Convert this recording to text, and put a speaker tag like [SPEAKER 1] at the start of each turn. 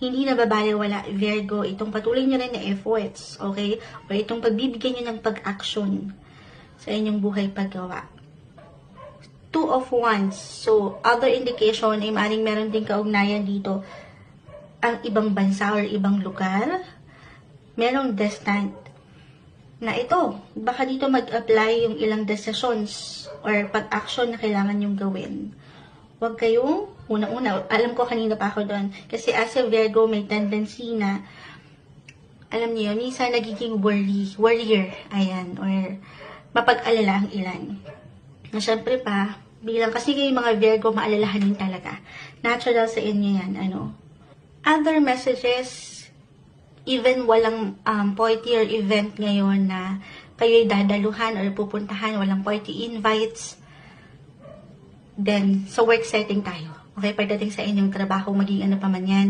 [SPEAKER 1] hindi na babalewala, Virgo, itong patuloy nyo rin na efforts, okay? O itong pagbibigyan nyo ng pag-action sa inyong buhay paggawa. Two of Wands. So, other indication ay maaaring meron din kaugnayan dito ang ibang bansa or ibang lugar. Merong distant na ito. Baka dito mag-apply yung ilang decisions or pag-action na kailangan yung gawin. Huwag kayong, una-una, alam ko kanina pa ako doon, kasi as a Virgo, may tendency na, alam niyo, minsan nagiging worrier, ayan, or mapag-alala ang ilan. Na syempre pa, bilang kasi kayo mga Virgo, maalalahanin talaga. Natural sa inyo yan, Other messages, even walang party or event ngayon na kayo'y dadaluhan or pupuntahan, walang party invites, then, sa work setting tayo. Okay, pagdating sa inyong trabaho, maging ano pa man yan,